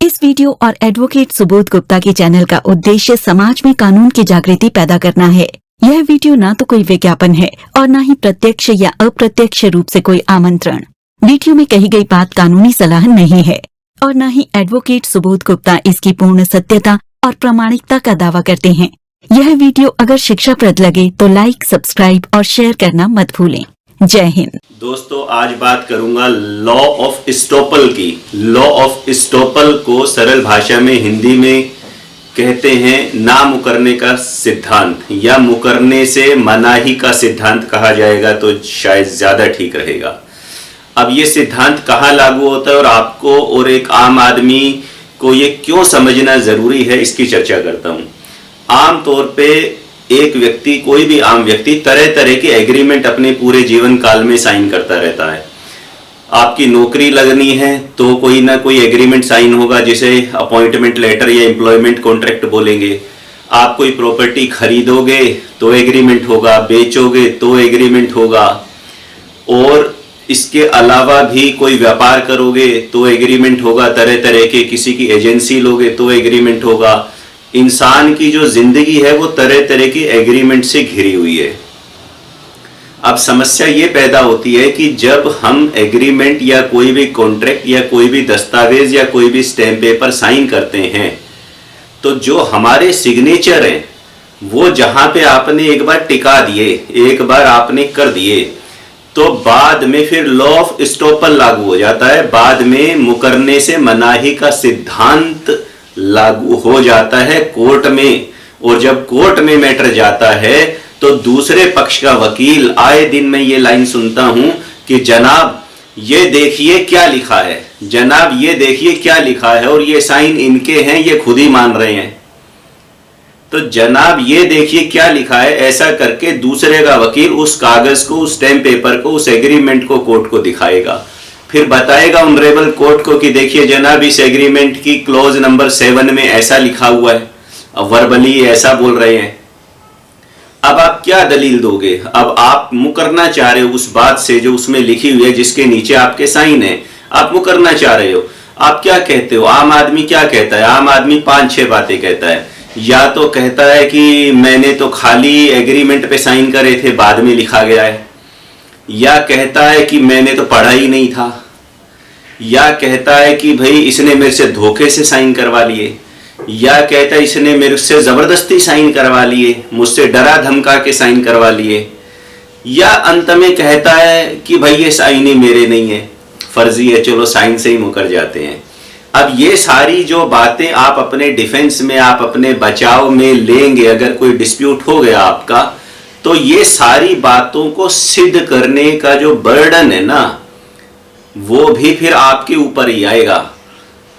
इस वीडियो और एडवोकेट सुबोध गुप्ता के चैनल का उद्देश्य समाज में कानून की जागृति पैदा करना है। यह वीडियो ना तो कोई विज्ञापन है और न ही प्रत्यक्ष या अप्रत्यक्ष रूप से कोई आमंत्रण। वीडियो में कही गई बात कानूनी सलाह नहीं है और न ही एडवोकेट सुबोध गुप्ता इसकी पूर्ण सत्यता और प्रामाणिकता का दावा करते हैं। यह वीडियो अगर शिक्षाप्रद लगे तो लाइक, सब्सक्राइब और शेयर करना मत भूलें। जय हिंद। दोस्तों, आज बात करूंगा लॉ ऑफ इस्टॉपल की। लॉ ऑफ इस्टॉपल को सरल भाषा में हिंदी में कहते हैं ना मुकरने का सिद्धांत, या मुकरने से मनाही का सिद्धांत कहा जाएगा तो शायद ज्यादा ठीक रहेगा। अब ये सिद्धांत कहाँ लागू होता है और आपको और एक आम आदमी को ये क्यों समझना जरूरी है, इसकी चर्चा करता हूँ। आम तौर पे एक व्यक्ति, कोई भी आम व्यक्ति तरह तरह के एग्रीमेंट अपने पूरे जीवन काल में साइन करता रहता है। आपकी नौकरी लगनी है तो कोई ना कोई एग्रीमेंट साइन होगा, जिसे अपॉइंटमेंट लेटर या एम्प्लॉयमेंट कॉन्ट्रैक्ट बोलेंगे। आप कोई प्रॉपर्टी खरीदोगे तो एग्रीमेंट होगा, बेचोगे तो एग्रीमेंट होगा, और इसके अलावा भी कोई व्यापार करोगे तो एग्रीमेंट होगा, तरह तरह के किसी की एजेंसी लोगे तो एग्रीमेंट होगा। इंसान की जो जिंदगी है वो तरह तरह की एग्रीमेंट से घिरी हुई है। अब समस्या ये पैदा होती है कि जब हम एग्रीमेंट या कोई भी कॉन्ट्रैक्ट या कोई भी दस्तावेज या कोई भी स्टैम्प पेपर साइन करते हैं, तो जो हमारे सिग्नेचर हैं वो जहां पे आपने एक बार टिका दिए, एक बार आपने कर दिए, तो बाद में फिर लॉ ऑफ इस्टॉपल लागू हो जाता है। बाद में मुकरने से मनाही का सिद्धांत लागू हो जाता है कोर्ट में। और जब कोर्ट में मैटर जाता है तो दूसरे पक्ष का वकील, आए दिन मैं ये लाइन सुनता हूं कि जनाब ये देखिए क्या लिखा है, जनाब ये देखिए क्या लिखा है, और ये साइन इनके हैं, ये खुद ही मान रहे हैं। तो जनाब ये देखिए क्या लिखा है, ऐसा करके दूसरे का वकील उस कागज को, उस स्टैम्प पेपर को, उस एग्रीमेंट को कोर्ट को दिखाएगा। फिर बताएगा ऑनरेबल कोर्ट को कि देखिए जनाब इस एग्रीमेंट की क्लॉज नंबर 7 में ऐसा लिखा हुआ है, अब वर्बली ऐसा बोल रहे हैं। अब आप क्या दलील दोगे? अब आप मुकरना चाह रहे हो उस बात से जो उसमें लिखी हुई है, जिसके नीचे आपके साइन है, आप मुकरना चाह रहे हो। आप क्या कहते हो? आम आदमी क्या कहता है? आम आदमी 5-6 बातें कहता है। या तो कहता है कि मैंने तो खाली एग्रीमेंट पे साइन करे थे, बाद में लिखा गया है। या कहता है कि मैंने तो पढ़ा ही नहीं था। या कहता है कि भाई इसने मेरे से धोखे से साइन करवा लिए। या कहता है इसने मेरे से जबरदस्ती साइन करवा लिए, मुझसे डरा धमका के साइन करवा लिए। या अंत में कहता है कि भाई ये साइन ही मेरे नहीं है, फर्जी है, चलो साइन से ही मुकर जाते हैं। अब ये सारी जो बातें आप अपने डिफेंस में, आप अपने बचाव में लेंगे, अगर कोई डिस्प्यूट हो गया आपका, तो ये सारी बातों को सिद्ध करने का जो बर्डन है ना, वो भी फिर आपके ऊपर ही आएगा।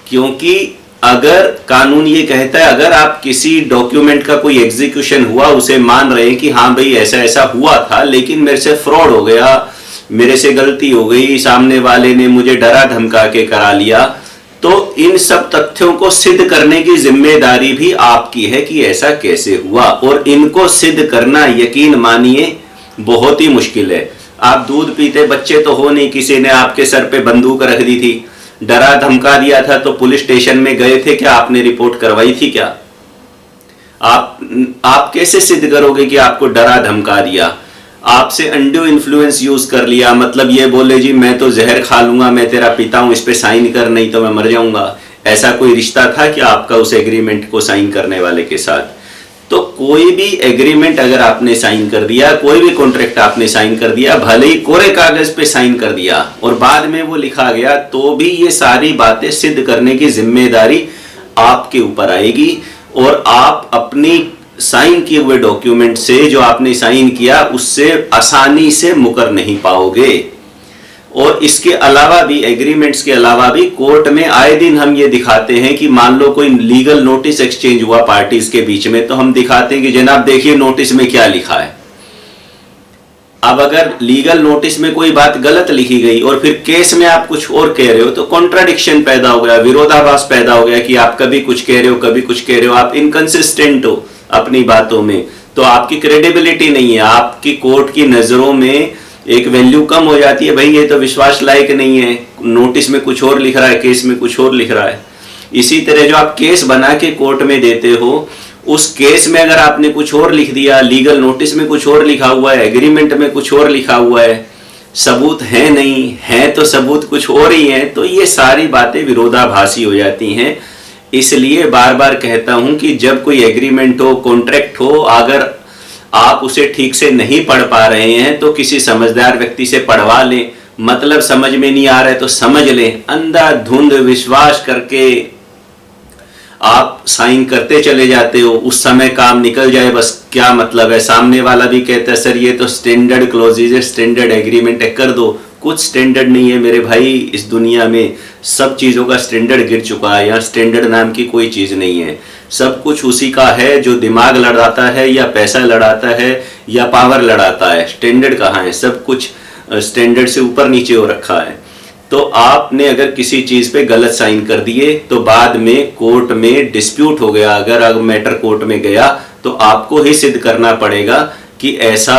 क्योंकि अगर कानून ये कहता है, अगर आप किसी डॉक्यूमेंट का कोई एग्जीक्यूशन हुआ, उसे मान रहे हैं कि हाँ भाई ऐसा ऐसा हुआ था, लेकिन मेरे से फ्रॉड हो गया, मेरे से गलती हो गई, सामने वाले ने मुझे डरा धमका के करा लिया, तो इन सब तथ्यों को सिद्ध करने की जिम्मेदारी भी आपकी है कि ऐसा कैसे हुआ। और इनको सिद्ध करना, यकीन मानिए, बहुत ही मुश्किल है। आप दूध पीते बच्चे तो हो नहीं, किसी ने आपके सर पे बंदूक रख दी थी, डरा धमका दिया था, तो पुलिस स्टेशन में गए थे क्या? आपने रिपोर्ट करवाई थी क्या? आप कैसे सिद्ध करोगे कि आपको डरा धमका दिया? आपसे अनड्यू इन्फ्लुएंस यूज कर लिया, मतलब ये बोले जी मैं तो जहर खा लूंगा, मैं तेरा पिता हूं, इस पे साइन कर, नहीं तो मैं मर जाऊंगा। ऐसा कोई रिश्ता था कि आपका उस एग्रीमेंट को साइन करने वाले के साथ? तो कोई भी एग्रीमेंट अगर आपने साइन कर दिया, कोई भी कॉन्ट्रैक्ट आपने साइन कर दिया, भले ही कोरे कागज पे साइन कर दिया और बाद में वो लिखा गया, तो भी ये सारी बातें सिद्ध करने की जिम्मेदारी आपके ऊपर आएगी। और आप अपनी साइन किए हुए डॉक्यूमेंट से, जो आपने साइन किया, उससे आसानी से मुकर नहीं पाओगे। और इसके अलावा भी, एग्रीमेंट्स के अलावा भी, कोर्ट में आए दिन हम ये दिखाते हैं कि मान लो कोई लीगल नोटिस एक्सचेंज हुआ पार्टीज के बीच में, तो हम दिखाते हैं कि जनाब देखिए नोटिस में क्या लिखा है। अब अगर लीगल नोटिस में कोई बात गलत लिखी गई और फिर केस में आप कुछ और कह रहे हो, तो कॉन्ट्राडिक्शन पैदा हो गया, विरोधाभास पैदा हो गया कि आप कभी कुछ कह रहे हो, कभी कुछ कह रहे हो, आप इनकंसिस्टेंट हो अपनी बातों में, तो आपकी क्रेडिबिलिटी नहीं है, आपकी कोर्ट की नजरों में एक वैल्यू कम हो जाती है। भाई ये तो विश्वास लायक नहीं है, नोटिस में कुछ और लिख रहा है, केस में कुछ और लिख रहा है। इसी तरह जो आप केस बना के कोर्ट में देते हो, उस केस में अगर आपने कुछ और लिख दिया, लीगल नोटिस में कुछ और लिखा हुआ है, एग्रीमेंट में कुछ और लिखा हुआ है, सबूत है नहीं है तो सबूत कुछ और ही है, तो ये सारी बातें विरोधाभासी हो जाती हैं। इसलिए बार बार कहता हूं कि जब कोई एग्रीमेंट हो, कॉन्ट्रैक्ट हो, अगर आप उसे ठीक से नहीं पढ़ पा रहे हैं तो किसी समझदार व्यक्ति से पढ़वा लें। मतलब समझ में नहीं आ रहा है तो समझ लें। अंधाधुंध विश्वास करके आप साइन करते चले जाते हो, उस समय काम निकल जाए, बस क्या मतलब है। सामने वाला भी कहता है सर ये तो स्टैंडर्ड क्लॉजेज है, स्टैंडर्ड एग्रीमेंट है, कर दो। कुछ स्टैंडर्ड नहीं है मेरे भाई, इस दुनिया में सब चीज़ों का स्टैंडर्ड गिर चुका है। यहाँ स्टैंडर्ड नाम की कोई चीज़ नहीं है। सब कुछ उसी का है जो दिमाग लड़ाता है या पैसा लड़ाता है या पावर लड़ाता है। स्टैंडर्ड कहाँ है? सब कुछ स्टैंडर्ड से ऊपर नीचे हो रखा है। तो आपने अगर किसी चीज़ पे गलत साइन कर दिए तो बाद में कोर्ट में डिस्प्यूट हो गया, अगर मैटर कोर्ट में गया तो आपको ही सिद्ध करना पड़ेगा कि ऐसा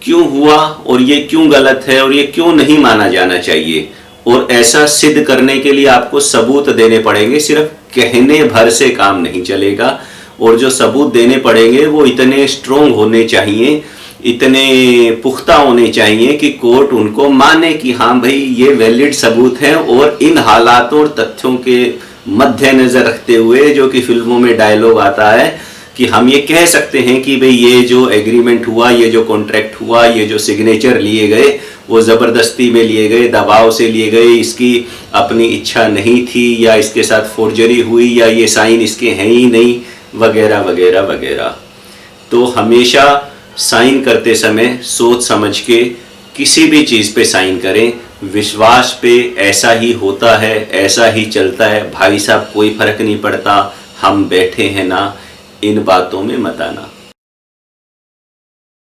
क्यों हुआ और ये क्यों गलत है और ये क्यों नहीं माना जाना चाहिए। और ऐसा सिद्ध करने के लिए आपको सबूत देने पड़ेंगे, सिर्फ कहने भर से काम नहीं चलेगा। और जो सबूत देने पड़ेंगे वो इतने स्ट्रोंग होने चाहिए, इतने पुख्ता होने चाहिए कि कोर्ट उनको माने कि हाँ भाई ये वैलिड सबूत हैं। और इन हालातों और तथ्यों के मद्देनजर रखते हुए, जो कि फिल्मों में डायलॉग आता है कि हम ये कह सकते हैं कि भाई ये जो एग्रीमेंट हुआ, ये जो कॉन्ट्रैक्ट हुआ, ये जो सिग्नेचर लिए गए वो ज़बरदस्ती में लिए गए, दबाव से लिए गए, इसकी अपनी इच्छा नहीं थी, या इसके साथ फोर्जरी हुई, या ये साइन इसके हैं ही नहीं, वगैरह वगैरह वगैरह। तो हमेशा साइन करते समय सोच समझ के किसी भी चीज़ पे साइन करें। विश्वास पे ऐसा ही होता है, ऐसा ही चलता है भाई साहब, कोई फर्क नहीं पड़ता, हम बैठे हैं ना, इन बातों में मत आना।